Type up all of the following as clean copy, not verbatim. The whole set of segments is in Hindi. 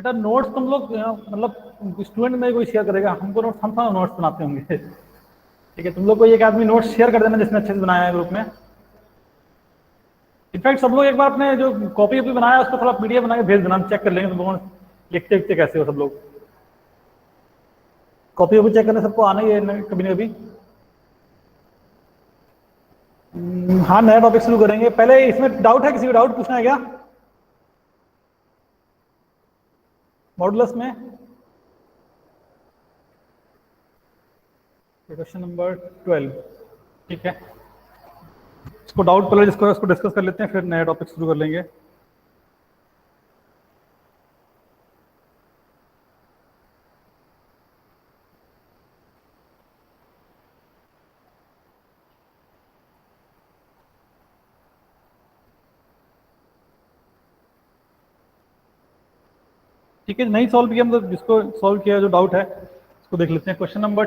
बेटा नोट्स तुम लोग मतलब स्टूडेंट में कोई शेयर करेगा, हमको नोट्स हम सब नोट्स बनाते होंगे। ठीक है, तुम लोग को एक आदमी नोट्स शेयर कर देना जिसने अच्छे से बनाया है ग्रुप में। इनफैक्ट सब लोग एक बार अपने जो कॉपी वॉपी बनाया उसको थोड़ा पीडीएफ बना के भेज देना, हम चेक कर लेंगे तुम लोगों लिखते लिखते कैसे हो सब लोग। कॉपी वॉपी चेक करने सबको आना ही है कभी ना कभी। हाँ, नया टॉपिक शुरू करेंगे। पहले इसमें डाउट है, किसी को डाउट पूछना है क्या मॉडुलस में? Question number 12। ठीक है, इसको डाउट पहले जिसको है उसको डिस्कस कर लेते हैं, फिर नया टॉपिक शुरू कर लेंगे। ठीक है, नहीं सॉल्व किया मतलब जिसको सॉल्व किया जो डाउट है उसको देख लेते हैं। क्वेश्चन नंबर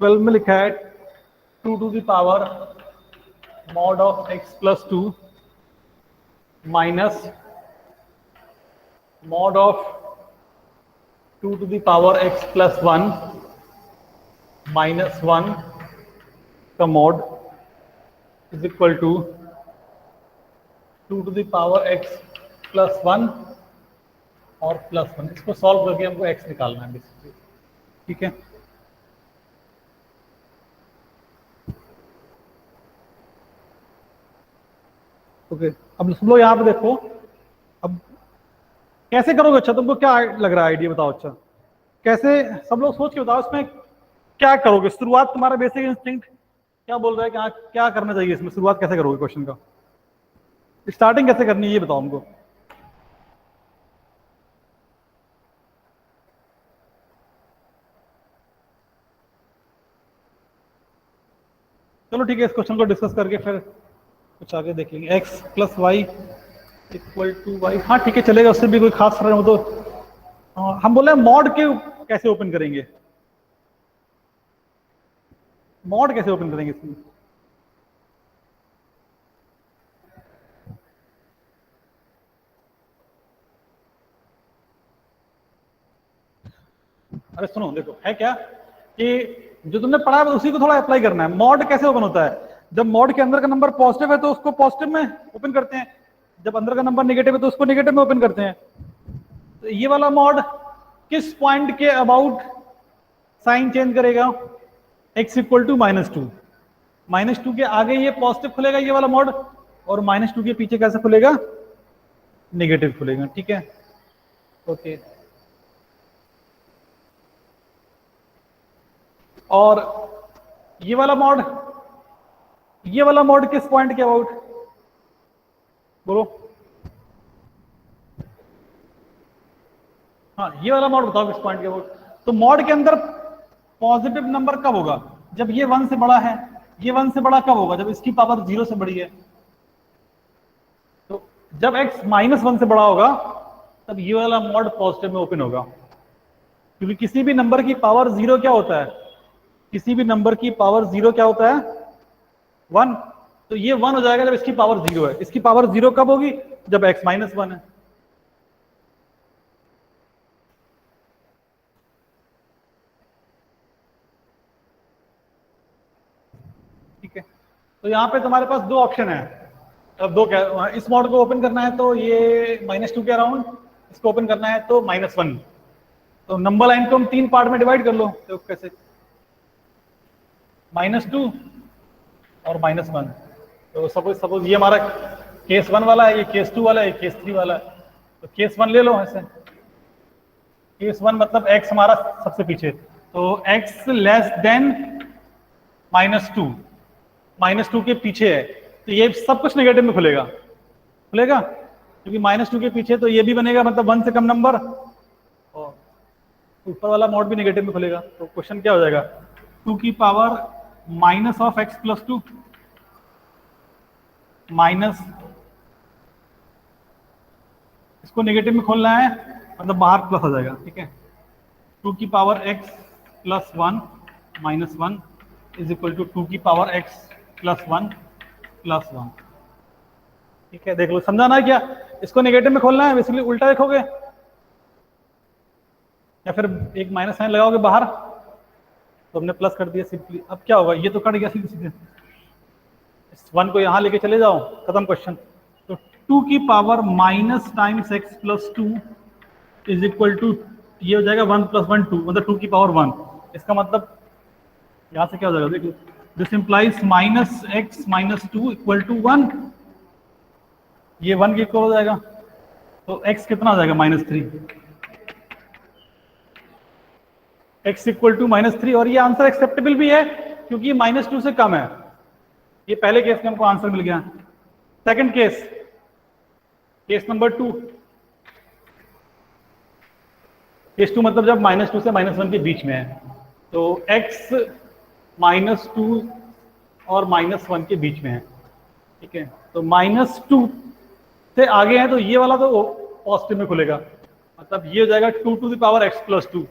12 में लिखा है 2 to the power mod of x plus 2 minus mod of 2 to the power x plus 1 minus 1 का mod is equal to 2 to the power x plus 1 और प्लस 1। इसको सॉल्व करके हमको x निकालना है बेसिकली। ठीक है, ओके। अब सब लोग यहाँ पे देखो, अब कैसे करोगे? अच्छा, तुमको क्या लग रहा है आइडिया बताओ। अच्छा, कैसे सब लोग सोच के बताओ इसमें क्या करोगे? शुरुआत तुम्हारा बेसिक इंस्टिंक्ट क्या बोल रहा है कि हाँ क्या करना चाहिए इसमें? शुरुआत कैसे करोगे क्वेश्चन का? स्टार्टिंग कैसे करनी है ये बताओ हमको। चलो ठीक है, इस क्वेश्चन को डिस्कस करके फिर कुछ आगे देख लेंगे। X plus y equal to y, हाँ ठीक है चलेगा, उससे भी कोई खास फर्क हो तो। हम बोले मॉड के कैसे ओपन करेंगे? मॉड कैसे ओपन करेंगे इसमें? अरे सुनो, देखो है क्या कि जो तुमने पढ़ा है उसी को थोड़ा अप्लाई करना है। मॉड कैसे ओपन होता है? जब मॉड के अंदर का नंबर पॉजिटिव है तो उसको पॉजिटिव में ओपन करते हैं, जब अंदर का नंबर नेगेटिव है तो उसको नेगेटिव में ओपन करते हैं। तो ये वाला मॉड किस पॉइंट के अबाउट साइन चेंज करेगा? x equal to -2। -2 के आगे ये पॉजिटिव खुलेगा ये वाला मॉड, और -2 के पीछे कैसे खुलेगा? नेगेटिव खुलेगा। ठीक है, ओके। और ये वाला मॉड किस पॉइंट के अबाउट? बोलो। हाँ, ये वाला मॉड बताओ किस पॉइंट के अबाउट। तो मॉड के अंदर पॉजिटिव नंबर कब होगा? जब ये 1 से बड़ा है। ये 1 से बड़ा कब होगा? जब इसकी पावर 0 से बड़ी है। तो जब x -1 से बड़ा होगा तब ये वाला मॉड पॉजिटिव में ओपन होगा, क्योंकि किसी भी नंबर की पावर 0 क्या होता है? किसी भी नंबर की पावर 0 क्या होता है? 1। तो ये 1 हो जाएगा जब इसकी पावर 0 है। इसकी पावर 0 कब होगी? जब x -1 है। ठीक है, तो यहाँ पे तुम्हारे पास दो ऑप्शन है। अब दो क्या, इस मॉड को ओपन करना है तो ये -2 के अराउंड, इसको ओपन करना है तो -1। तो नंबर लाइन को हम 3 पार्ट में डिवाइड कर लो। तो कैसे? -2 और -1। तो सपोज ये हमारा केस 1 वाला है, ये केस 2 वाला है, ये केस 3 वाला है। तो केस 1 ले लो ऐसे। केस 1 मतलब x हमारा सबसे पीछे, तो x लेस देन -2, -2 के पीछे है, तो ये सब कुछ नेगेटिव में खुलेगा। क्योंकि -2 के पीछे तो ये भी बनेगा, मतलब 1 से कम नंबर, और ऊपर वाला मॉड भी नेगेटिव में खुलेगा। तो क्वेश्चन क्या हो जाएगा? 2 की power minus of x plus 2 minus, इसको नेगेटिव में खोलना है मतलब बाहर प्लस आ जाएगा। ठीक है, 2 की power x plus 1 -1 is equal to 2 की पावर x प्लस 1 प्लस 1। ठीक है, देख लो, समझा ना क्या? इसको नेगेटिव में खोलना है, बेसिकली उल्टा देखोगे या फिर एक माइनस साइन लगाओगे बाहर, तो हमने प्लस कर दिया सिंपली। अब क्या होगा, ये तो कट गया सीधे सीधे, इस वन को यहाँ लेके चले जाओ, खत्म क्वेश्चन। तो 2 की power minus times x plus 2 is equal to, ये हो जाएगा 1 प्लस 1 2, मतलब 2 की पावर 1। इसका मतलब यहाँ से क्या हो जाएगा, देखो, this implies minus x minus 2 equal to 1, ये 1 के इक्वल हो जाएगा। तो x कितना हो जाएगा, -3, x इक्वल टू -3। और ये आंसर एक्सेप्टेबल भी है क्योंकि -2 से कम है। ये पहले केस में हमको आंसर मिल गया। Second case, case number 2। Case 2 मतलब जब -2 से -1 के बीच में है, तो x -2 और -1 के बीच में है, ठीक है। तो -2 से आगे है तो ये वाला तो पॉजिटिव में खुलेगा, मतलब ये हो जाएगा 2 to the power x plus 2,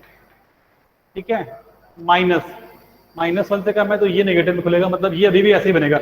ठीक है। -1 से कम है तो ये नेगेटिव में खुलेगा, मतलब ये अभी भी ऐसे ही बनेगा।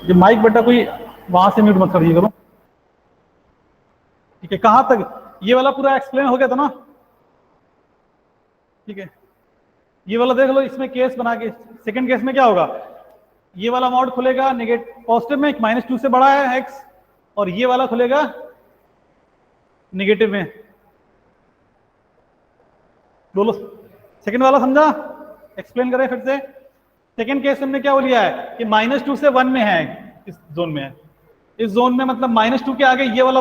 ये माइक बेटा कोई वहां से म्यूट मत कर दिया करो, ठीक है। कहां तक, ये वाला पूरा एक्सप्लेन हो गया था ना, ठीक है। ये वाला देख लो, इसमें केस बना के, सेकंड केस में क्या होगा, ये वाला मॉड खुलेगा नेगेटिव पॉजिटिव में, -2 से बड़ा है x, और ये वाला खुलेगा नेगेटिव में। बोलो, सेकंड वाला समझा? एक्सप्लेन करें फिर से। सेकंड केस हमने क्या लिया है कि -2 से 1 में है, इस जोन में है। इस जोन में मतलब -2 के आगे ये वाला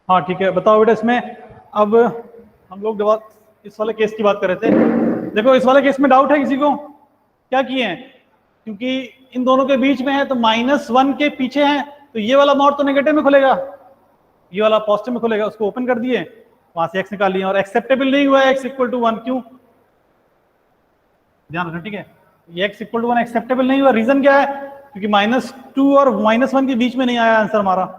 हाँ ठीक है, बताओ बेटा इसमें। अब हम लोग इस वाले केस की बात कर रहे थे। देखो इस वाले केस में डाउट है किसी को? क्या किए हैं, क्योंकि इन दोनों के बीच में है तो -1 के पीछे है, तो ये वाला मोड तो नेगेटिव में खुलेगा, ये वाला पॉजिटिव में खुलेगा। उसको ओपन कर दिए, वहां से x निकाल लिया, और एक्सेप्टेबल नहीं हुआ है x = 1। क्यों? ध्यान रखना, ठीक है। ये x = 1 एक्सेप्टेबल नहीं हुआ, रीजन क्या है? क्योंकि -2 और -1 के बीच में नहीं आया आंसर हमारा।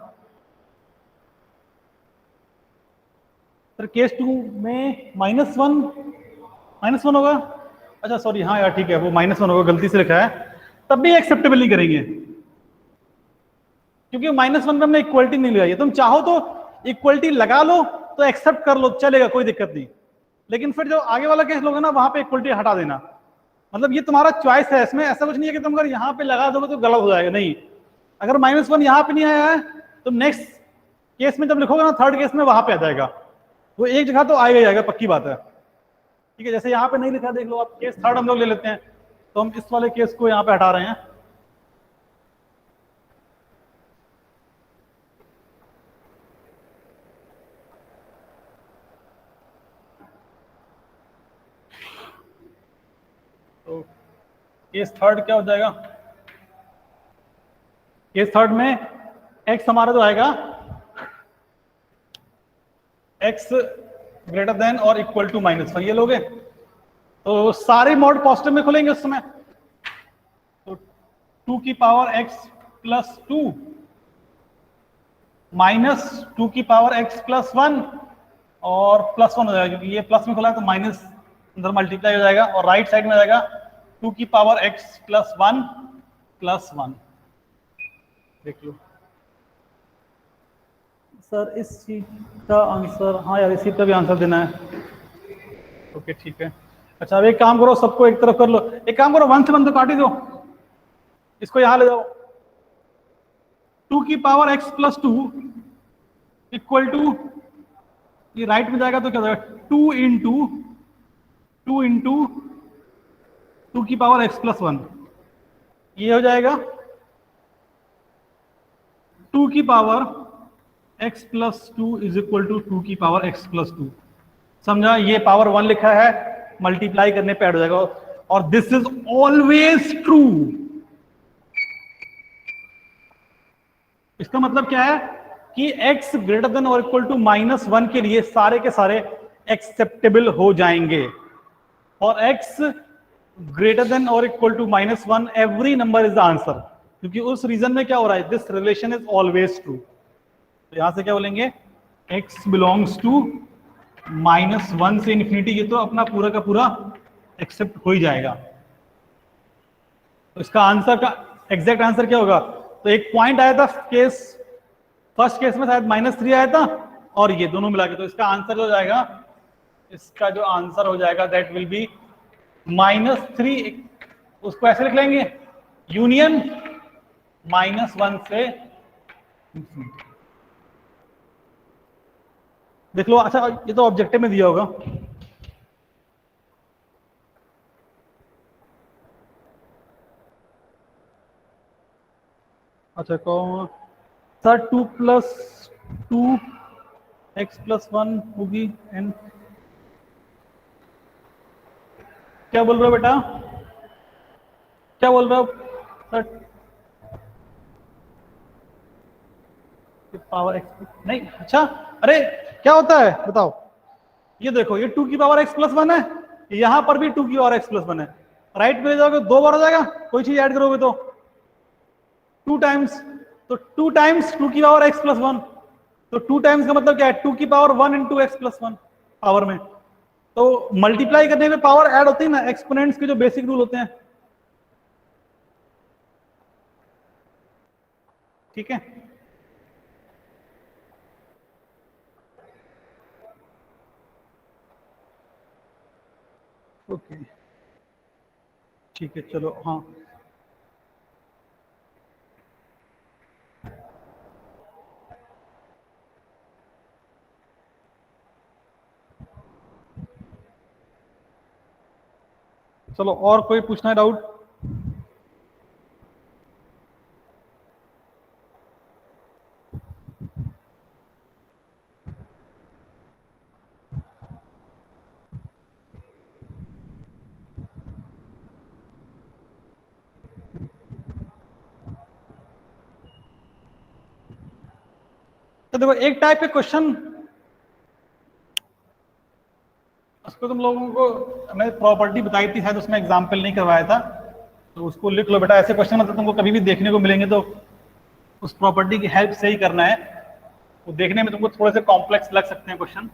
केस 2 में -1 होगा। अच्छा सॉरी, हाँ यार ठीक है, वो -1 होगा, गलती से लिखा है। तब भी एक्सेप्टेबल नहीं करेंगे, क्योंकि -1 पे हमने इक्वलिटी नहीं लगाई है। तुम चाहो तो इक्वलिटी लगा लो तो एक्सेप्ट कर लो, चलेगा, कोई दिक्कत नहीं। लेकिन फिर जो आगे वाला केस लोगे ना, वहां पे इक्वलिटी हटा देना। मतलब ये तुम्हारा चॉइस है, इसमें ऐसा कुछ नहीं है कि तुम अगर यहाँ पे लगा दोगे तो गलत हो जाएगा, नहीं। अगर -1 यहाँ पे नहीं आया है तो नेक्स्ट केस में जब लिखोगे ना, थर्ड केस में, वहां पे आ जाएगा। वो एक जगह तो आएगा ही आएगा, पक्की बात है। ठीक है, जैसे यहाँ पे नहीं लिखा, देख लो आप, केस थर्ड हम लोग ले लेते हैं, तो हम इस वाले केस को यहाँ पे हटा रहे हैं। तो केस थर्ड क्या हो जाएगा? केस थर्ड में x हमारा जो आएगा, x > और इक्वल टू -1, ये लोगे तो सारे मॉड पॉजिटिव में खुलेंगे उस समय। तो 2 की पावर x + 2 -2 की पावर x + 1 और +1 हो जाएगा, क्योंकि ये प्लस में खुला है तो माइनस अंदर मल्टीप्लाई हो जाएगा, और राइट साइड में जाएगा 2 की पावर x + 1 + 1। देख लो सर, इस चीज का आंसर, हाँ यार इसी का भी आंसर देना है। ओके ठीक है। अच्छा अब एक काम करो, सबको एक तरफ कर लो। एक काम करो, 1 से 1 तो काट ही दो, इसको यहां ले जाओ। 2 की पावर x + 2 इक्वल टू, ये राइट में जाएगा तो क्या हो जाएगा, 2 की पावर x + 1, ये हो जाएगा 2 की पावर x + 2 = 2 की पावर x + 2। समझा? ये पावर 1 लिखा है, मल्टीप्लाई करने पे ऐड हो जाएगा, और दिस इज ऑलवेज ट्रू। इसका मतलब क्या है कि x > -1 के लिए सारे के सारे एक्सेप्टेबल हो जाएंगे, और x > -1 every number is the answer, क्योंकि उस रीजन में क्या हो रहा है, this relation is always true. तो यहां से क्या बोलेंगे, x बिलोंग्स टू -1 से इन्फिनिटी, ये तो अपना पूरा का पूरा एक्सेप्ट हो ही जाएगा। तो इसका आंसर का एग्जैक्ट आंसर क्या होगा? तो एक पॉइंट आया था केस, फर्स्ट केस में शायद -3 आया था, और ये दोनों मिला के, तो इसका आंसर हो जाएगा, इसका जो आंसर हो जाएगा दैट विल बी -3। उसको ऐसे लिख लेंगे, यूनियन -1 से infinity। देख लो। अच्छा ये तो ऑब्जेक्टिव में दिया होगा। अच्छा कौन सर, 2 + 2 x + 1 होगी एन, क्या बोल रहे हो बेटा, क्या बोल रहे हो सर? पावर x नहीं, अच्छा अरे क्या होता है बताओ। ये देखो, ये 2 की पावर x + 1 है, यहां पर भी 2 की पावर x + 1 है, राइट में ले जाओगे 2 बार हो जाएगा, कोई चीज ऐड करोगे तो 2 टाइम्स, तो 2 टाइम्स 2 की पावर x + 1, तो 2 टाइम्स का मतलब क्या है, 2 की पावर 1 × x + 1 पावर में। तो मल्टीप्लाई करने में पावर ऐड होती है ना, एक्सपोनेंट्स के जो बेसिक रूल होते हैं। ठीक है, ओके ठीक है, चलो हाँ। चलो और कोई पूछना है डाउट? तो देखो एक टाइप के क्वेश्चन, उसको तुम लोगों को मैंने प्रॉपर्टी बताई थी शायद, उसमें एग्जाम्पल नहीं करवाया था, तो उसको लिख लो बेटा। ऐसे क्वेश्चन मतलब तुमको कभी भी देखने को मिलेंगे तो उस प्रॉपर्टी की हेल्प से ही करना है। वो देखने में तुमको थोड़े से कॉम्प्लेक्स लग सकते हैं क्वेश्चन।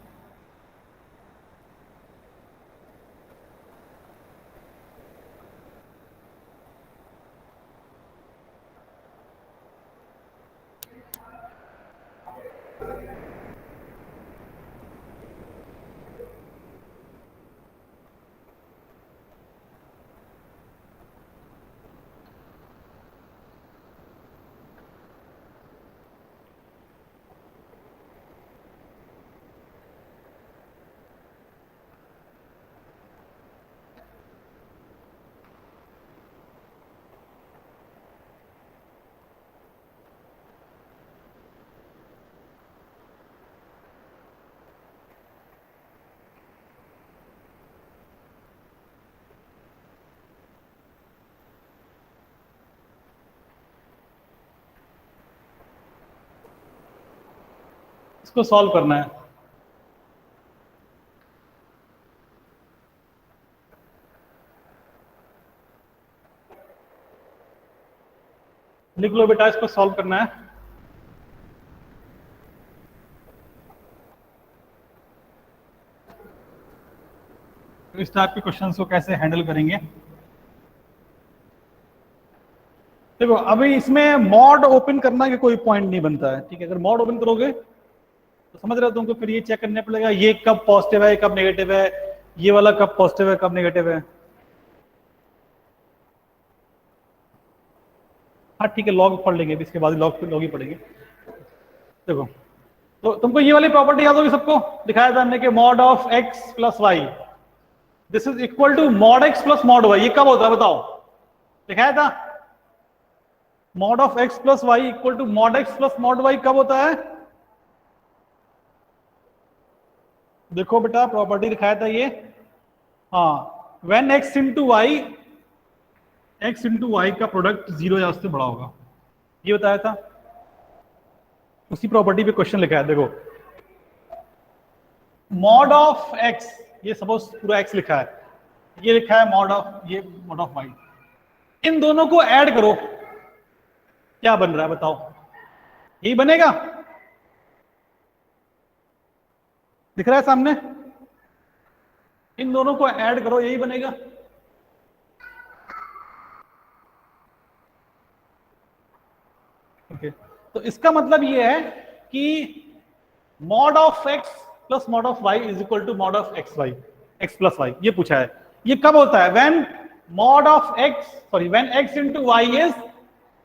इसको सॉल्व करना है। लिख लो बेटा, इसको सॉल्व करना है। तो इस टाइप के क्वेश्चंस को कैसे हैंडल करेंगे। देखो अभी इसमें मॉड ओपन करना के कोई पॉइंट नहीं बनता है, ठीक है। अगर मॉड ओपन करोगे तो समझ रहे हो तुमको फिर ये चेक करने पड़ेगा ये कब पॉजिटिव है कब नेगेटिव है, ये वाला कब पॉजिटिव है कब नेगेटिव है। हाँ ठीक है, लॉग पढ़ लेंगे, इसके बाद लॉग ही पढ़ेंगे। देखो तो तुमको ये वाली प्रॉपर्टी याद होगी सबको, दिखाया था हमने कि mod of x plus y this is equal to mod x plus mod y. ये कब होता है बताओ, दिखाया था। Mod of x plus y equal to mod x plus mod y कब होता है। देखो बेटा प्रॉपर्टी दिखाया था ये, हाँ, when x into y, x into y का प्रोडक्ट 0 या उससे बड़ा होगा, ये बताया था। उसी प्रॉपर्टी पे क्वेश्चन लिखा है। देखो मॉड ऑफ एक्स, ये सपोज पूरा एक्स लिखा है, ये लिखा है मॉड ऑफ, ये मॉड ऑफ वाई। इन दोनों को ऐड करो, क्या बन रहा है बताओ, यही बनेगा, दिख रहा है सामने। इन दोनों को ऐड करो, यही बनेगा। ओके तो इसका मतलब ये है कि mod of x plus mod of y is equal to mod of x y, x plus y. ये पूछा है, ये कब होता है, when mod of x, sorry when x into y is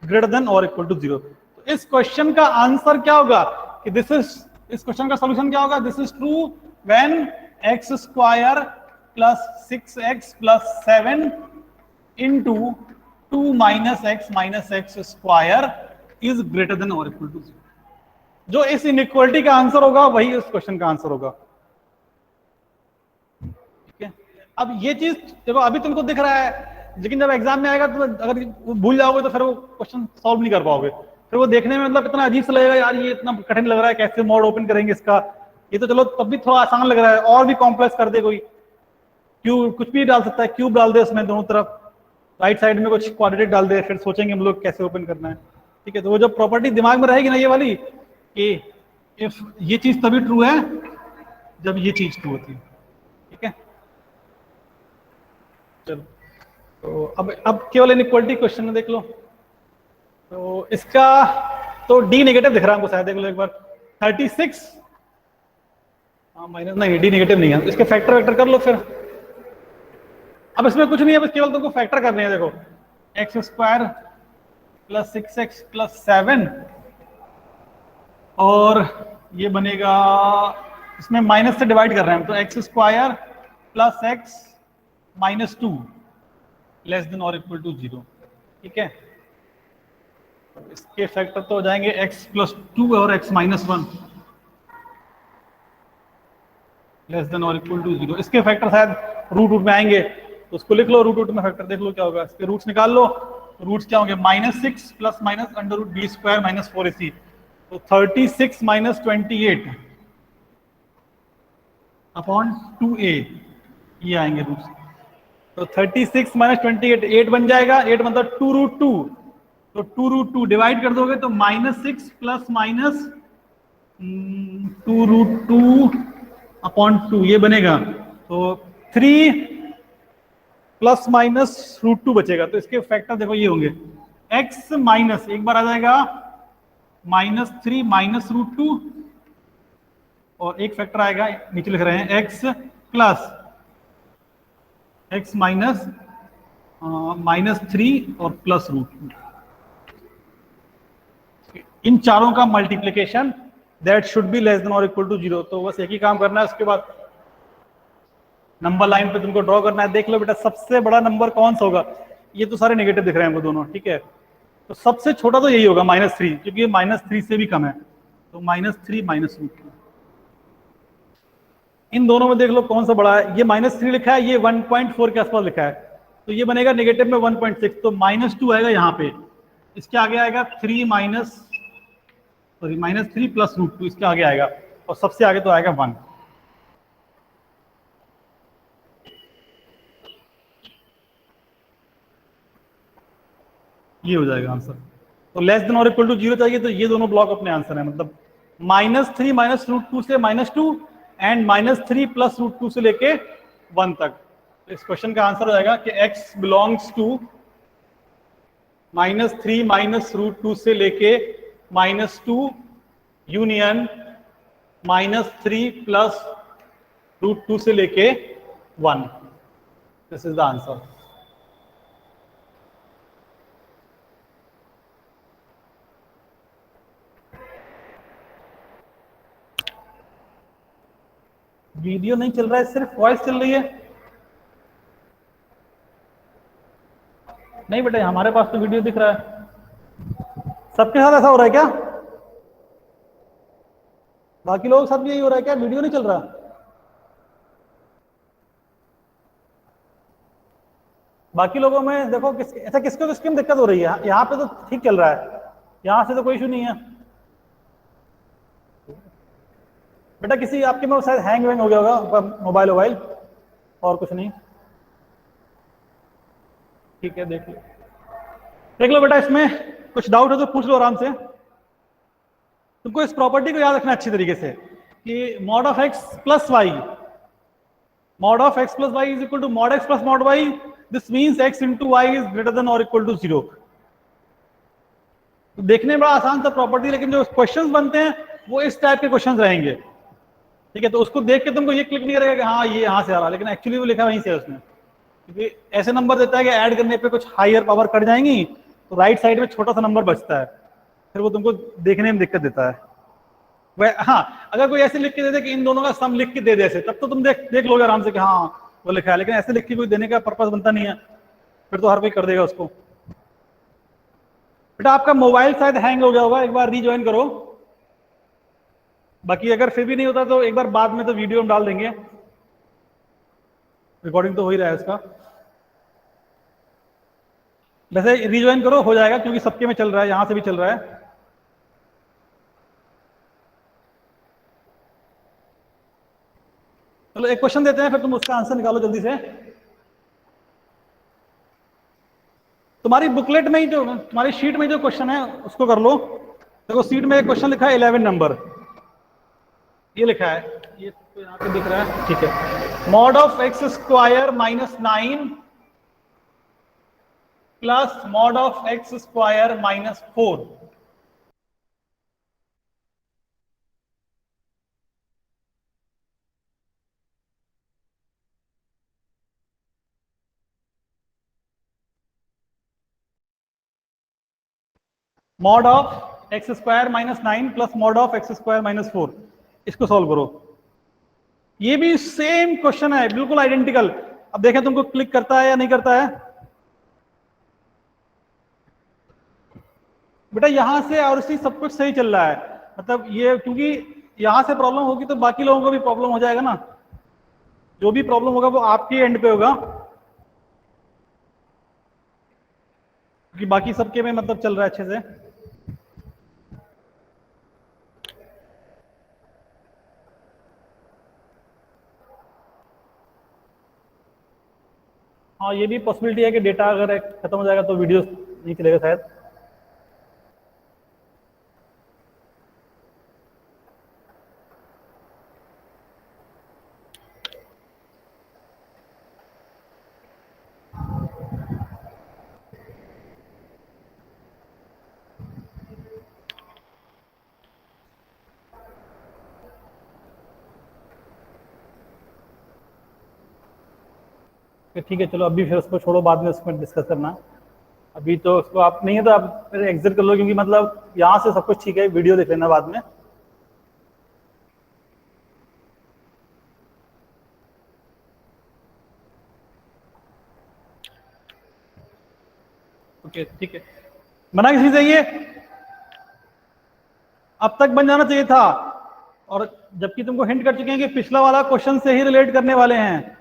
greater than और इक्वल टू 0। तो इस क्वेश्चन का आंसर क्या होगा कि दिस इज, इस क्वेश्चन का सॉल्यूशन क्या होगा, this is true when x square plus 6x plus 7 into 2 minus x square is greater than और इक्वल टू 0। जो इस इनइक्वालिटी का आंसर होगा वही इस क्वेश्चन का आंसर होगा, ठीक है। अब ये चीज देखो अभी तुमको दिख रहा है, लेकिन जब एग्जाम में आएगा तो अगर भूल जाओगे तो फिर वो क्वेश्चन सॉल्व नहीं कर पाओगे। फिर वो देखने में मतलब इतना अजीब सा लगेगा, यार ये इतना कठिन लग रहा है, कैसे मोड ओपन करेंगे इसका। ये तो चलो तब भी थोड़ा आसान लग रहा है, और भी कॉम्प्लेक्स कर दे कोई, क्यूब कुछ भी डाल सकता है, क्यूब डाल दे उसमें दोनों तरफ, राइट साइड में कुछ क्वाड्रेटिक डाल दे, फिर सोचेंगे हम लोग कैसे ओपन करना है, ठीक है। तो वो जो प्रॉपर्टी दिमाग में रहेगी ना ये वाली, कि इफ ये चीज तभी ट्रू है जब ये चीज ट्रू होती है, ठीक है। चलो तो अब केवल इनइक्वालिटी क्वेश्चन में देख लो। तो इसका तो डी नेगेटिव दिख रहा है हमको शायद, देख लो एक बार, 36, हाँ माइनस नहीं, डी नेगेटिव नहीं है, इसके फैक्टर वेक्टर कर लो फिर। अब इसमें कुछ नहीं है, बस केवल तुमको फैक्टर करने हैं। देखो x square plus 6x plus 7 और ये बनेगा, इसमें माइनस से डिवाइड कर रहे हैं हम, तो x square plus x minus 2 less than और इक्वल टू 0, ठीक है। इसके फैक्टर तो हो जाएंगे x प्लस 2 और x माइनस 1 लेस देन और इक्वल टू 0। इसके फैक्टर शायद रूट में आएंगे, तो उसको लिख लो, रूट में फैक्टर देख लो क्या होगा, इसके रूट्स निकाल लो। रूट्स क्या होंगे, -6 plus minus under root b square minus 4ac, तो 36 माइनस 28 अपॉन 2a ये आएंगे रूट्स। तो 36 माइनस 28 8 बन जाएगा, 8 मतलब 2√2, तो 2√2 डिवाइड कर दोगे तो -6 प्लस माइनस 2√2 अपॉन 2 ये बनेगा। तो 3 प्लस माइनस √2 बचेगा। तो इसके फैक्टर देखो ये होंगे x माइनस, एक बार आ जाएगा -3 माइनस √2, और एक फैक्टर आएगा नीचे लिख रहे हैं x प्लस x माइनस -3 और प्लस √2। इन चारों का multiplication that should be less than और इक्वल टू 0। तो बस एक ही काम करना है, उसके बाद नंबर लाइन पे तुमको ड्रॉ करना है। देख लो बेटा सबसे बड़ा नंबर कौन सा होगा, ये तो सारे नेगेटिव दिख रहे हैं वो दोनों, ठीक है। तो सबसे छोटा तो यही होगा -3, क्योंकि ये -3 से भी कम है। तो -3 माइनस √2, इन दोनों में देख लो कौन सा बड़ा है। ये -3 लिखा है, ये 1.4 के आसपास लिखा है, तो ये बनेगा नेगेटिव में 1.6, तो -2 आएगा यहाँ पे। इसके आगे आएगा 3 प्लस √2, इसके आगे आएगा, और सबसे आगे तो आएगा 1। ये हो जाएगा आंसर। तो लेस देन और इक्वल टू 0 चाहिए, तो ये दोनों ब्लॉक अपने आंसर है। मतलब -3 माइनस √2 से -2 एंड -3 प्लस √2 से लेके 1 तक। तो इस क्वेश्चन का आंसर हो जाएगा कि x बिलोंग्स टू -3 माइनस √2 से लेके -2 यूनियन -3 प्लस √2 से लेके 1। This is the answer. Video नहीं चल रहा है, सिर्फ वॉइस चल रही है। नहीं बेटा हमारे पास तो वीडियो दिख रहा है। सबके साथ ऐसा हो रहा है क्या? बाकी लोगों के साथ भी यही हो रहा है क्या, वीडियो नहीं चल रहा? बाकी लोगों में देखो ऐसा किसको किसकी में दिक्कत हो रही है? यहाँ पे तो ठीक चल रहा है, यहाँ से तो कोई इशू नहीं है। बेटा किसी आपके में शायद हैंग वैंग हो गया होगा मोबाइल वोबाइल, और कुछ नहीं। ठीक है देख लो बेटा, इसमें कुछ डाउट है तो पूछ लो आराम से। तुमको इस प्रॉपर्टी को याद रखना अच्छी तरीके से कि mod of x plus y, mod of x plus y is equal to mod x plus mod y. This means x into y is greater than और इक्वल टू 0। तो देखने में बड़ा आसान सा प्रॉपर्टी, लेकिन जो क्वेश्चंस बनते हैं वो इस टाइप के क्वेश्चंस रहेंगे, ठीक है। तो उसको देख के तुमको ये क्लिक नहीं करेगा कि हाँ ये यहाँ से आ रहा, लेकिन एक्चुअली वो लिखा वहीं से है उसमें। क्योंकि ऐसे नंबर देता है कि ऐड करने पे कुछ हायर पावर कट जाएंगी, तो राइट साइड में छोटा सा नंबर बचता है, फिर वो तुमको देखने में दिक्कत देता है। वह हाँ, अगर कोई ऐसे लिख के दे दे कि इन दोनों का सम लिख के दे दे ऐसे, तब तो तुम देख लोगे आराम से कि हाँ वो लिखा है, लेकिन ऐसे लिख के कोई देने का पर्पस बनता नहीं है, फिर तो हर कोई कर देगा उसको। बेटा आपका मोबाइल शायद हैंग हो गया होगा, एक बार रीज्वाइन करो। बाकी अगर फिर भी नहीं होता तो एक बार बाद में तो वीडियो हम डाल देंगे, रिकॉर्डिंग तो हो ही रहा है उसका। वैसे रीज्वाइन करो, हो जाएगा, क्योंकि सबके में चल रहा है, यहां से भी चल रहा है। चलो एक क्वेश्चन देते हैं, फिर तुम उसका आंसर निकालो जल्दी से। तुम्हारी बुकलेट में ही जो, तुम्हारी शीट में जो क्वेश्चन है उसको कर लो। देखो सीट में एक क्वेश्चन लिखा है 11 नंबर, ये लिखा है, ये तो यहाँ पे दिख रहा है, ठीक है। Mod of x square -9 plus mod of x square -4। Mod of x square -9 plus mod of x square -4, इसको सॉल्व करो। ये भी सेम क्वेश्चन है, बिल्कुल आइडेंटिकल। अब देखें तुमको क्लिक करता है या नहीं करता है। बेटा यहां से और इसी सब कुछ सही चल रहा है, मतलब ये, क्योंकि यहां से प्रॉब्लम होगी तो बाकी लोगों को भी प्रॉब्लम हो जाएगा ना। जो भी प्रॉब्लम होगा वो आपके एंड पे होगा, क्योंकि बाकी सबके में मतलब चल रहा है अच्छे से। हाँ, ये भी पॉसिबिलिटी है कि डेटा अगर खत्म हो जाएगा तो वीडियो नहीं चलेगा शायद। ठीक है, चलो अभी फिर उसको छोड़ो, बाद में उसमें डिस्कस करना। अभी तो उसको आप नहीं है तो आप फिर एग्जिट कर लो, क्योंकि मतलब यहाँ से सब कुछ ठीक है, वीडियो देख लेना बाद में। ओके ठीक है, बना किसी चाहिए, अब तक बन जाना चाहिए था। और जबकि तुमको हिंट कर चुके हैं कि पिछला वाला क्वेश्चन से ही रिलेट करने वाले हैं,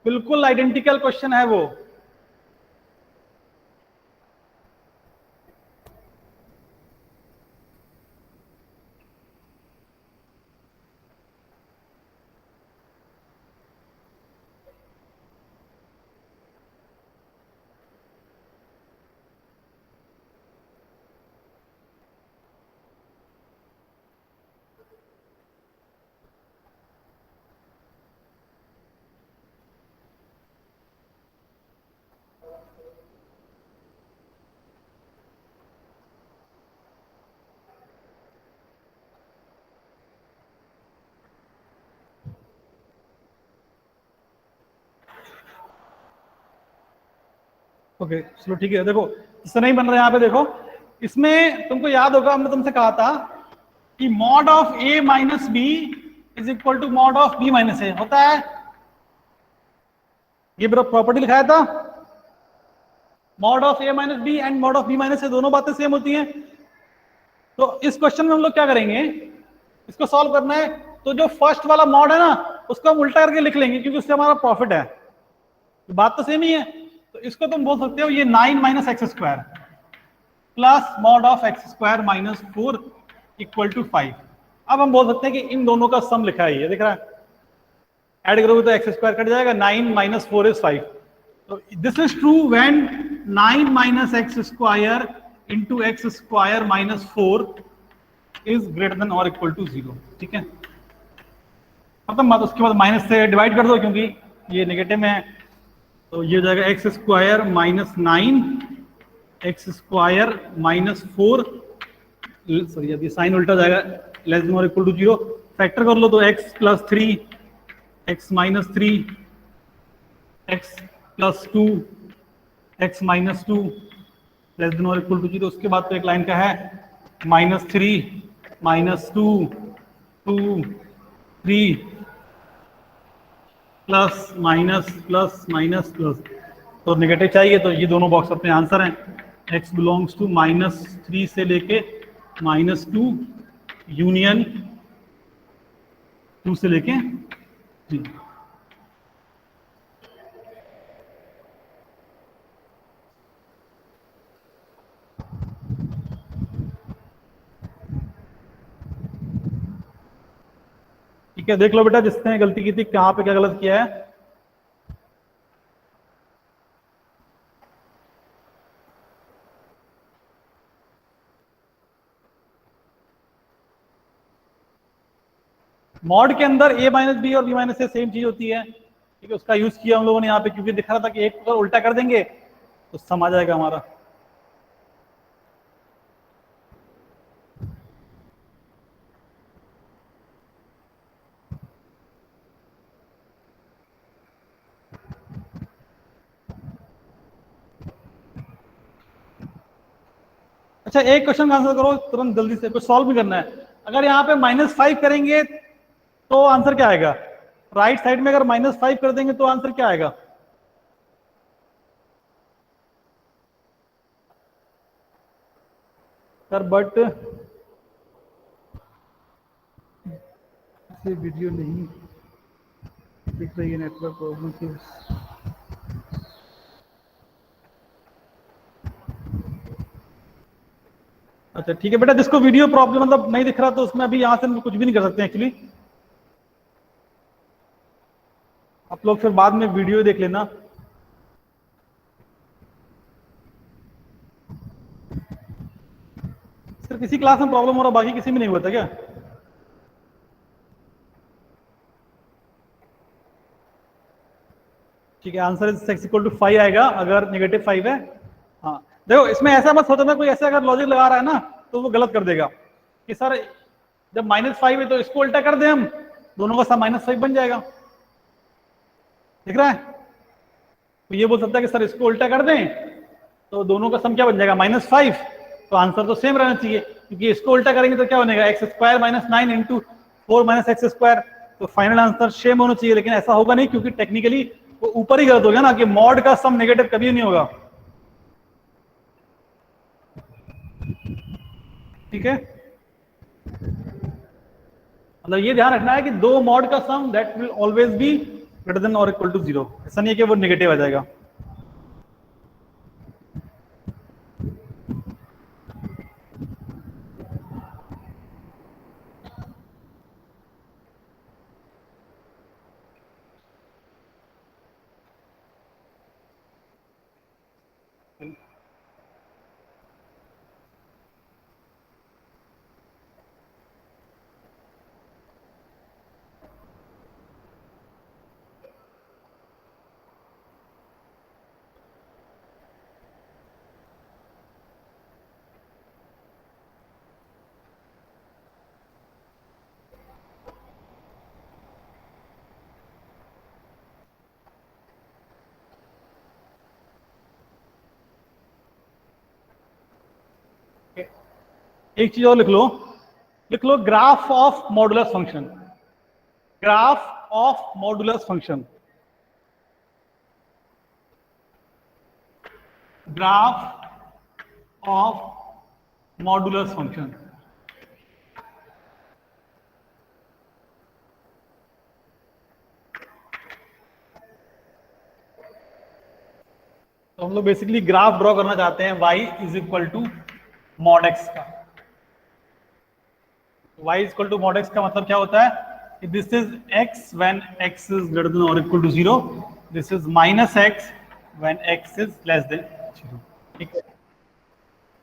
बिल्कुल आइडेंटिकल क्वेश्चन है वो। ओके चलो ठीक है, देखो इससे नहीं बन रहा है यहाँ पे, देखो इसमें तुमको याद होगा हमने तुमसे कहा था कि mod of A minus B is equal to mod of B minus A होता है। ये प्रॉपर्टी लिखाया था, mod of A minus B and mod of B minus A, दोनों बातें सेम होती हैं। तो इस क्वेश्चन में हम लोग क्या करेंगे, इसको सॉल्व करना है तो जो फर्स्ट वाला मॉड है ना उसको हम उल्टा करके लिख लेंगे, क्योंकि उससे हमारा प्रॉफिट है। तो बात तो सेम ही है। तो इसको तुम बोल सकते हो ये 9 minus x square plus mod of x square minus 4 equal to 5। अब हम बोल सकते हैं कि इन दोनों का सम लिखा है, ये दिख रहा है, ऐड करोगे तो एक्स स्क्वायर कट जाएगा, 9 माइनस 4 इज 5। तो this is true when 9 minus x square into x square minus 4 is greater than और इक्वल टू 0। ठीक है, खत्म बात। उसके बाद माइनस से डिवाइड कर दो, क्योंकि ये नेगेटिव में है, तो ये हो जाएगा x square minus 9 x square minus 4, sorry अभी साइन उल्टा जाएगा, लेस देन और इक्वल टू 0। फैक्टर कर लो तो x plus 3 x minus 3 x plus 2 x minus 2 less than और इक्वल टू 0। उसके बाद तो एक लाइन का है minus 3 minus 2 2 3 plus minus plus minus plus, तो नेगेटिव चाहिए तो ये दोनों बॉक्स अपने आंसर हैं। x बिलोंग्स टू -3 से लेके -2 यूनियन 2 से लेके 3। ठीक है, देख लो बेटा जिसने गलती की थी कहाँ पे क्या गलत किया है। मॉड के अंदर a माइनस बी और b माइनस ए सेम चीज होती है। ठीक है, उसका यूज किया हम लोगों ने यहाँ पे, क्योंकि दिख रहा था कि एक अगर उल्टा कर देंगे तो सम आ जाएगा हमारा। अच्छा, एक क्वेश्चन का आंसर करो तुरंत जल्दी से, कुछ सॉल्व भी करना है। अगर यहाँ पे -5 करेंगे तो आंसर क्या आएगा? राइट साइड में अगर -5 कर देंगे तो आंसर क्या आएगा? सर बट से वीडियो नहीं दिख रही है, नेटवर्क प्रॉब्लम से। अच्छा ठीक है बेटा, जिसको वीडियो प्रॉब्लम मतलब नहीं दिख रहा तो उसमें अभी यहाँ से हम कुछ भी नहीं कर सकते एक्चुअली। आप लोग फिर बाद में वीडियो देख लेना। सिर्फ किसी क्लास में प्रॉब्लम हो रहा, बाकी किसी में नहीं हुआ था क्या? ठीक है, answer is x equal to 5 आएगा अगर नेगेटिव 5 है। हाँ देखो, इसमें ऐसा मत सोचना कोई ऐसे अगर लॉजिक लगा रहा है ना तो वो गलत कर देगा कि सर जब -5 है तो इसको उल्टा कर दें हम, दोनों का सम -5 बन जाएगा। दिख रहा है? तो ये बोल सकता है कि सर इसको उल्टा कर दें तो दोनों का सम क्या बन जाएगा, -5। तो आंसर तो सेम रहना चाहिए, क्योंकि इसको उल्टा करेंगे तो क्या बनेगा, x² - 9 इंटू 4 - x²। तो फाइनल आंसर सेम होना चाहिए, लेकिन ऐसा होगा नहीं क्योंकि टेक्निकली वो ऊपर ही गलत हो गया ना कि मॉड का सम नेगेटिव कभी नहीं होगा। ठीक है, मतलब ये ध्यान रखना है कि दो मॉड का sum that will always be greater than और इक्वल टू 0। ऐसा नहीं है कि वो नेगेटिव आ जाएगा। एक चीज और लिख लो graph of modulus function. Graph of modulus function, graph of modulus function. तो हम लोग बेसिकली ग्राफ ड्रॉ करना चाहते हैं y is equal to mod x का। y is equal to mod x का मतलब क्या होता है, this is x when x is greater than और equal to 0, this is -x when x is less than 0। ठीक है,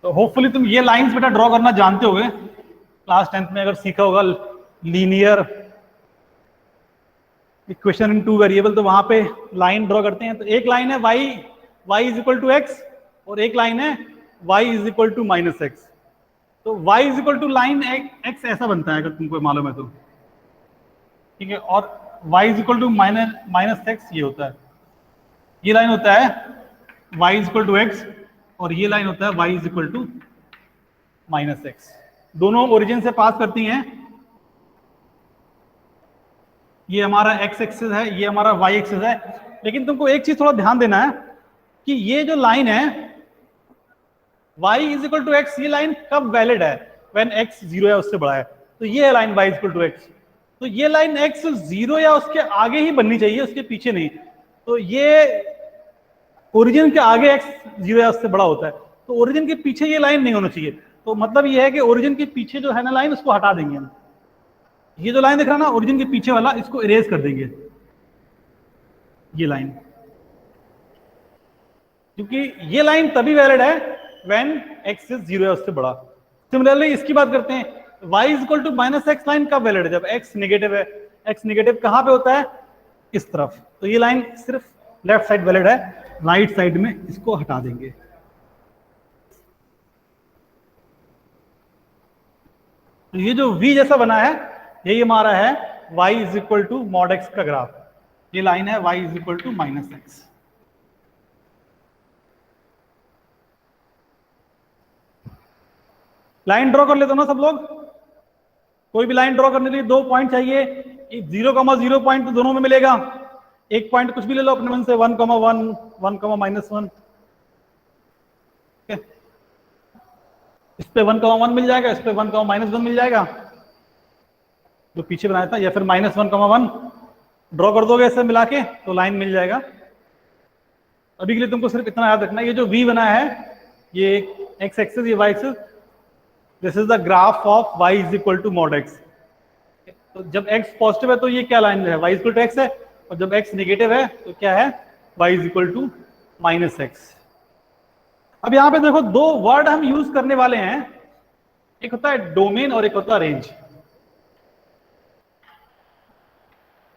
तो होपफुली तुम ये लाइंस बेटा ड्रॉ करना जानते होगे, क्लास 10th में अगर सीखा होगा लीनियर इक्वेशन इन 2 वेरिएबल, तो वहां पे लाइन ड्रॉ करते हैं। तो एक लाइन है y is equal to x और एक लाइन है y is equal to -x। तो y is equal to line x ऐसा बनता है अगर तुमको मालूम है तो। ठीक है, और y is equal to -x ये होता है, ये लाइन होता है y is equal to x और ये लाइन होता है y is equal to -x। दोनों ओरिजिन से पास करती हैं। ये हमारा x एक्सिस है, ये हमारा y एक्सिस है। लेकिन तुमको एक चीज थोड़ा ध्यान देना है कि ये जो लाइन है y is equal to x, ये लाइन कब वैलिड है, व्हेन x 0 या उससे बड़ा है। तो ये है line y is equal to x। तो ये लाइन x 0 या उसके आगे ही बननी चाहिए, उसके पीछे नहीं। तो ये ओरिजिन के आगे x 0 या उससे बड़ा होता है, तो ओरिजिन के पीछे ये लाइन नहीं होना चाहिए। तो मतलब ये है कि ओरिजिन के पीछे जो है ना लाइन, उसको हटा देंगे हम। ये जो लाइन दिख रहा है ना ओरिजिन के पीछे वाला, इसको इरेज कर देंगे, ये लाइन, क्योंकि ये लाइन तभी वैलिड है व्हेन x इज 0 या उससे बड़ा। सिमिलरली इसकी बात करते हैं, y is equal to -x line कब वैलिड है, जब x नेगेटिव है। x नेगेटिव कहां पे होता है, इस तरफ। तो ये लाइन सिर्फ लेफ्ट साइड वैलिड है, राइट साइड में इसको हटा देंगे। तो ये जो v जैसा बना है यही हमारा है y is equal to mod x का ग्राफ। ये लाइन है y is equal to -x। Line draw कर लेते हो ना सब लोग? कोई भी लाइन ड्रॉ करने के लिए 2 पॉइंट चाहिए, 0,0 पॉइंट तो दोनों में मिलेगा। एक पॉइंट कुछ भी ले लो अपने मन से, 1,1 1,-1। इस पे 1,1 मिल जाएगा, इस पे 1,-1 मिल जाएगा जो पीछे बनाया था, या फिर -1,1 ड्रॉ कर दोगे ऐसे मिला के तो लाइन मिल जाएगा। अभी के लिए तुमको सिर्फ इतना याद रखना है, ये जो v बना है ये x एक्सिस, ये y axis, this is the graph of y is equal to mod x। तो जब x पॉजिटिव है तो ये क्या लाइन है, y इक्वल टू x है, और जब x नेगेटिव है तो क्या है, y is equal to -x। अब यहाँ पे देखो दो वर्ड हम यूज करने वाले हैं, एक होता है डोमेन और एक होता है रेंज।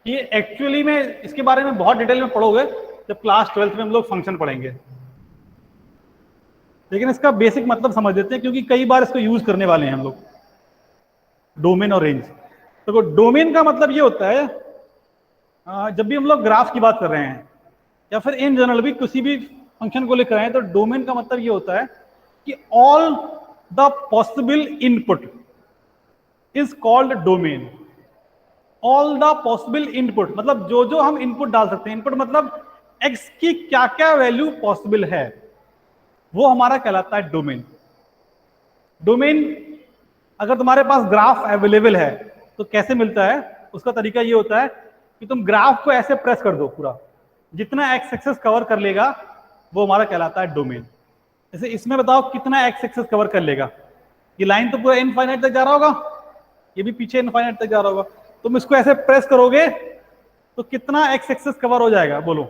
ये एक्चुअली में इसके बारे में बहुत डिटेल में पढ़ोगे जब क्लास 12th में हम लोग फंक्शन पढ़ेंगे, लेकिन इसका बेसिक मतलब समझ लेते हैं क्योंकि कई बार इसको यूज करने वाले हैं हम लोग, डोमेन और रेंज। तो डोमेन का मतलब ये होता है जब भी हम लोग ग्राफ की बात कर रहे हैं या फिर इन जनरल भी किसी भी फंक्शन को लिख रहे हैं, तो डोमेन का मतलब ये होता है कि all the possible input is called domain. All the possible input मतलब जो जो हम इनपुट डाल सकते हैं, इनपुट मतलब एक्स की क्या क्या वैल्यू पॉसिबल है, वो हमारा कहलाता है डोमेन। डोमेन अगर तुम्हारे पास ग्राफ अवेलेबल है तो कैसे मिलता है, उसका तरीका ये होता है कि तुम ग्राफ को ऐसे प्रेस कर दो, पूरा जितना एक्स एक्सेस कवर कर लेगा वो हमारा कहलाता है डोमेन। जैसे इसमें बताओ कितना एक्स एक्सेस कवर कर लेगा, ये लाइन तो पूरा इनफाइनाइट तक जा रहा होगा, ये भी पीछे इनफाइनाइट तक जा रहा होगा, तुम इसको ऐसे प्रेस करोगे तो कितना एक्स एक्सेस कवर हो जाएगा, बोलो।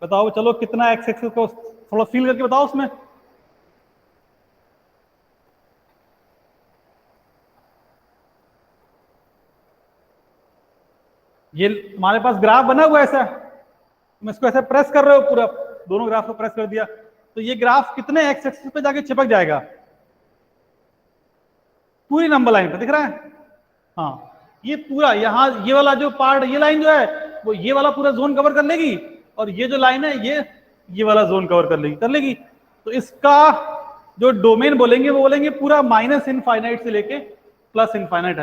बताओ चलो कितना एक्स एक्सेस को थोड़ा फील करके बताओ उसमें। ये तुम्हारे पास ग्राफ बना हुआ है ऐसा, तुम इसको ऐसे प्रेस कर रहे हो, पूरा दोनों ग्राफ को प्रेस कर दिया, तो ये ग्राफ कितने एक्स एक्सिस पे जाके चिपक जाएगा, पूरी नंबर लाइन पे दिख रहा है। हाँ, ये पूरा यहाँ ये वाला जो पार्ट, ये लाइन जो है वो ये वाला पूरा जोन कवर कर लेगी, और ये जो लाइन है ये वाला जोन कवर कर लेगी। तो इसका जो डोमेन बोलेंगे वो बोलेंगे पूरा माइनस इनफाइनाइट से लेके प्लस इनफाइनाइट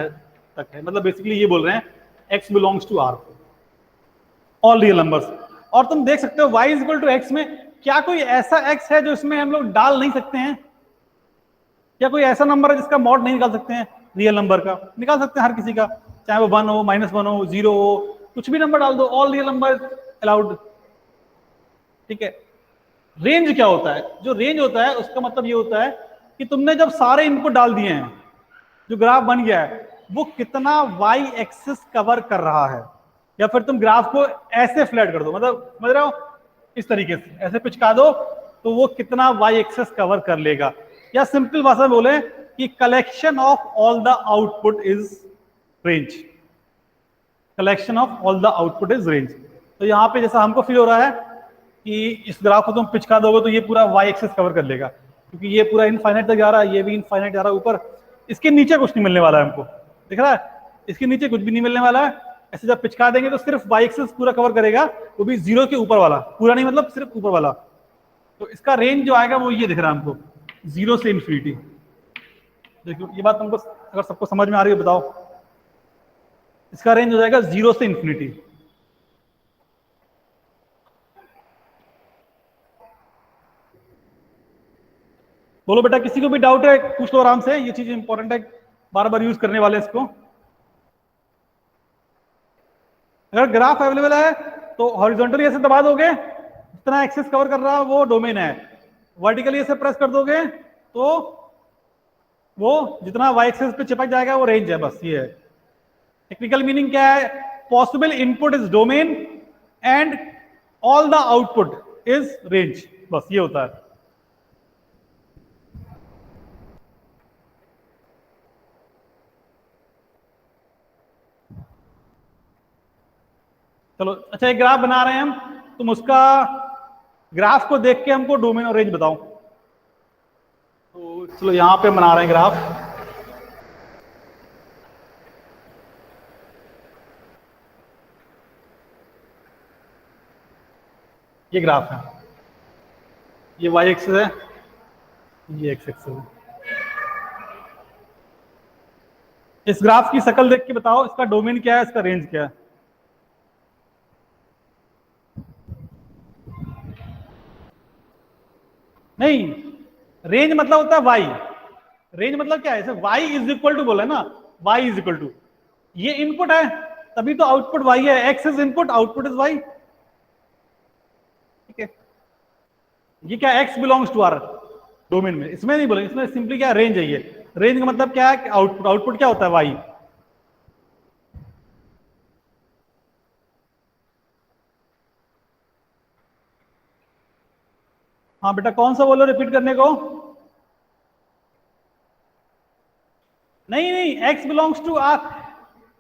तक है। मतलब बेसिकली ये बोल रहे हैं x belongs to R, all real numbers. और तुम देख सकते हो y is equal to x में क्या कोई ऐसा x है जो इसमें हम लोग डाल नहीं सकते हैं? क्या कोई ऐसा नंबर है जिसका मॉड नहीं निकाल सकते हैं? रियल नंबर का निकाल सकते हैं हर किसी का, चाहे वो 1 हो, -1 हो, 0 हो, कुछ भी नंबर डाल दो, ऑल रियल नंबर अलाउड। ठीक है। रेंज क्या होता है? जो रेंज होता है उसका मतलब ये होता है कि तुमने जब सारे इनपुट डाल दिए हैं, जो ग्राफ बन गया है वो कितना वाई एक्सिस कवर कर रहा है। या फिर तुम ग्राफ को ऐसे फ्लैट कर दो, मतलब समझ रहे हो, इस तरीके से ऐसे पिचका दो तो वो कितना वाई एक्सिस कवर कर लेगा। या सिंपल भाषा में बोले कि collection of all the output is range. Collection of all the output is range. तो यहाँ पे जैसा हमको फील हो रहा है कि इस ग्राफ को तुम पिचका दोगे तो ये पूरा वाई एक्सिस कवर कर लेगा, क्योंकि ये पूरा इनफाइनाइट तक जा रहा है, ये भी इनफाइनाइट जा रहा है ऊपर, इसके नीचे कुछ नहीं मिलने वाला है हमको, दिख रहा है, इसके नीचे कुछ भी नहीं मिलने वाला है। ऐसे जब पिचका देंगे तो सिर्फ वाई एक्सिस पूरा कवर करेगा, वो भी 0 के ऊपर वाला, पूरा नहीं मतलब सिर्फ ऊपर वाला। तो इसका रेंज जो आएगा वो ये दिख रहा है हमको, 0 से इन्फिनिटी। देखो ये बात तुमको अगर सबको समझ में आ रही है बताओ, इसका रेंज हो जाएगा 0 से इन्फिनिटी। बोलो बेटा, किसी को भी डाउट है पूछ लो आराम से, ये चीज इंपॉर्टेंट है, बार बार यूज करने वाले इसको। अगर ग्राफ अवेलेबल है तो हॉरिजॉन्टली ऐसे दबा दोगे, जितना एक्सेस कवर कर रहा है वो डोमेन है, वर्टिकली ऐसे प्रेस कर दोगे तो वो जितना वाई एक्सेस पे चिपक जाएगा वो रेंज है। बस ये है टेक्निकल मीनिंग। क्या है? Possible input is domain and all the output is range, बस ये होता है। चलो अच्छा, एक ग्राफ बना रहे हैं हम, तुम उसका ग्राफ को देख के हमको डोमेन और रेंज बताओ। तो चलो यहां पे बना रहे हैं ग्राफ, ये ग्राफ है, ये वाई एक्सिस है, ये एक्स एक्सिस है। इस ग्राफ की शक्ल देख के बताओ इसका डोमेन क्या है, इसका रेंज क्या है। नहीं, रेंज मतलब होता है वाई। रेंज मतलब क्या है? जैसे वाई इज इक्वल टू बोला है ना, वाई इज इक्वल टू, ये इनपुट है तभी तो आउटपुट वाई है, x is input, output is y. ठीक है, ये क्या x belongs to R domain में, इसमें नहीं बोले, इसमें सिंपली क्या रेंज है। ये रेंज का मतलब क्या है? आउटपुट, आउटपुट क्या होता है? वाई। हाँ बेटा कौन सा बोलो रिपीट करने को? नहीं नहीं, x belongs to R,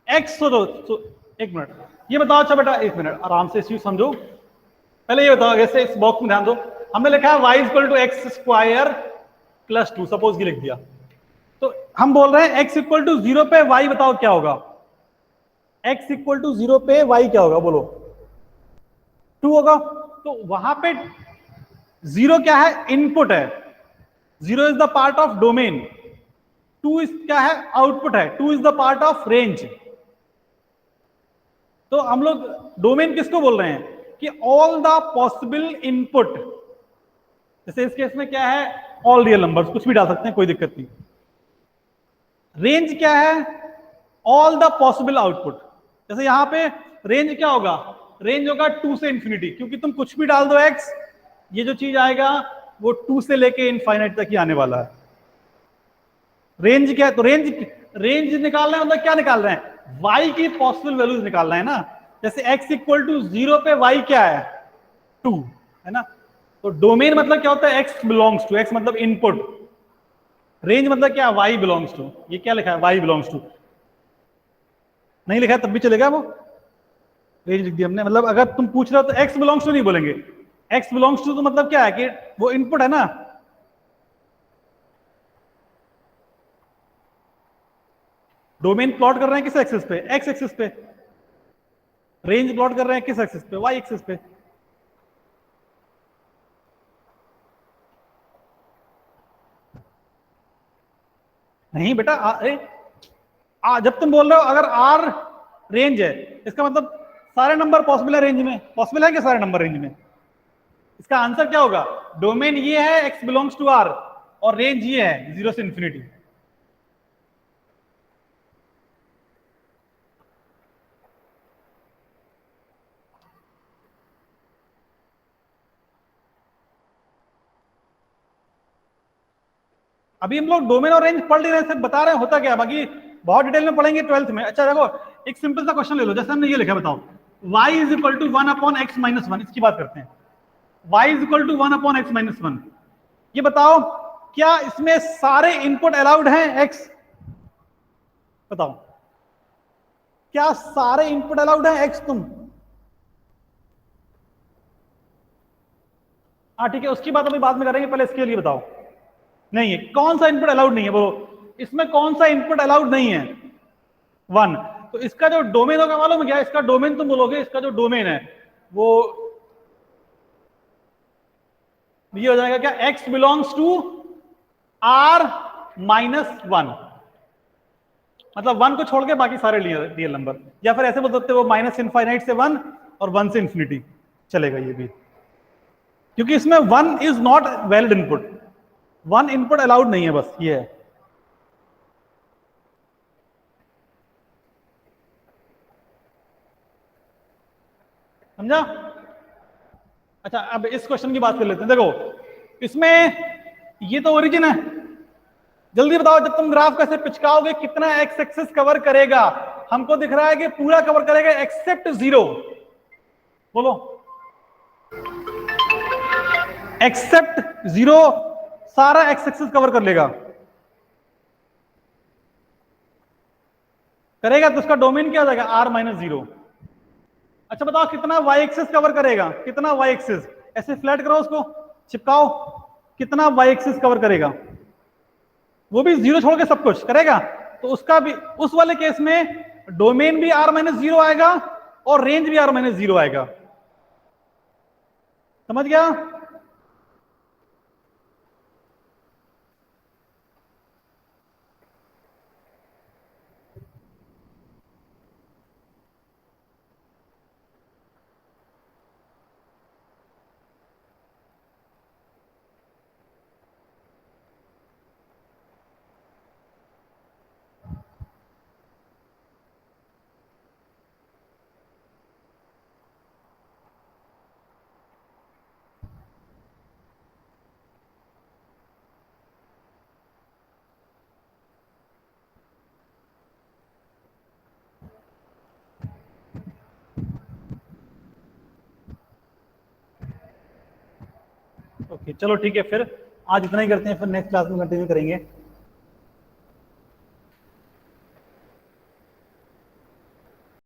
x तो एक मिनट ये बताओ। अच्छा बेटा एक मिनट आराम से इस समझो। पहले ये बताओ, ऐसे इस बॉक्स में ध्यान दो। हमने लिखा है y equal to x square plus 2, suppose ये लिख दिया। तो हम बोल रहे हैं x इक्वल टू 0 पे y बताओ क्या होगा? x इक्वल टू 0 पे y क्या होगा बोलो? 2 होगा। तो वहां पे 0 क्या है? इनपुट है। 0 is the part of domain. 2 is क्या है? आउटपुट है। 2 is the part of range. तो हम लोग डोमेन किसको बोल रहे हैं? कि ऑल द पॉसिबल इनपुट। जैसे इस केस में क्या है? ऑल रियल नंबर्स, कुछ भी डाल सकते हैं, कोई दिक्कत नहीं। रेंज क्या है? All the possible output. जैसे यहां पे रेंज क्या होगा? रेंज होगा 2 से इंफिनिटी, क्योंकि तुम कुछ भी डाल दो x, ये जो चीज आएगा वो 2 से लेके इनफाइनाइट तक ही आने वाला है। रेंज क्या है? तो रेंज निकाल रहे हैं, मतलब क्या निकाल रहे हैं? y की पॉसिबल वैल्यूज निकाल रहे हैं ना। जैसे x इक्वल टू 0 पे y क्या है? 2 है ना। तो डोमेन मतलब क्या होता है? x बिलोंग्स टू, x मतलब इनपुट। रेंज मतलब क्या? y belongs to. ये क्या लिखा है? y belongs to. नहीं लिखा है तब भी चलेगा, वो रेंज लिख दी हमने। मतलब अगर तुम पूछ रहे हो तो x बिलोंग्स टू नहीं बोलेंगे। x बिलोंग्स टू तो मतलब क्या है कि वो इनपुट है ना। डोमेन प्लॉट कर रहे हैं किस एक्सिस पे? x एक्सिस पे। रेंज प्लॉट कर रहे हैं किस एक्सिस पे? y एक्सिस पे। नहीं बेटा जब तुम बोल रहे हो अगर r रेंज है, इसका मतलब सारे नंबर पॉसिबल है रेंज में। पॉसिबल है क्या सारे नंबर रेंज में? इसका आंसर क्या होगा? डोमेन ये है x बिलोंग्स टू r, और रेंज ये है 0 से इंफिनिटी। अभी हम लोग डोमेन और रेंज पढ़ नहीं रहे, सिर्फ बता रहे हैं होता क्या है, बाकी बहुत डिटेल में पढ़ेंगे 12th में। अच्छा देखो, एक सिंपल सा क्वेश्चन ले लो। जैसे हमने ये लिखा, बताओ y is equal to 1 upon x minus 1। इसकी बात करते हैं। y is equal to 1 upon x minus 1। ये बताओ क्या इसमें सारे इनपुट अलाउड हैं? x बताओ, क्या सारे इनपुट अलाउड हैं x? तुम हाँ ठीक है, उसकी बात अभी बाद में करेंगे, पहले इसके लिए बताओ। नहीं है, कौन सा इनपुट अलाउड नहीं है बोलो? इसमें कौन सा इनपुट अलाउड नहीं है? 1। तो इसका जो डोमेन होगा मालूम है क्या? इसका डोमेन तुम बोलोगे, इसका जो डोमेन है वो ये हो जाएगा क्या? x belongs to r minus 1। मतलब 1 को छोड़ के बाकी सारे रियल नंबर। या फिर ऐसे बोल सकते हो माइनस इनफाइनाइट से 1 और 1 से इंफिनिटी, चलेगा ये भी। क्योंकि इसमें 1 is not valid input. 1 input allowed नहीं है, बस ये है। समझा? अच्छा अब इस क्वेश्चन की बात कर लेते हैं। देखो इसमें ये तो ओरिजिन है। जल्दी बताओ, जब तुम ग्राफ कैसे पिचकाओगे कितना एक्स एक्सिस कवर करेगा? हमको दिख रहा है कि पूरा कवर करेगा एक्सेप्ट 0। बोलो, एक्सेप्ट 0 सारा एक्स एक्सिस कवर कर लेगा। करेगा तो उसका डोमेन क्या हो जाएगा? r minus 0। अच्छा बताओ कितना y एक्सिस कवर करेगा? कितना y एक्सिस? ऐसे फ्लैट करो उसको, चिपकाओ। कितना y एक्सिस कवर करेगा? वो भी 0 छोड़ के सब कुछ करेगा। तो उसका भी, उस वाले केस में डोमेन भी r माइनस 0 आएगा और रेंज भी r माइनस 0 आएगा। समझ गया? ओके चलो ठीक है, फिर आज इतना ही करते हैं, फिर नेक्स्ट क्लास में कंटिन्यू करेंगे।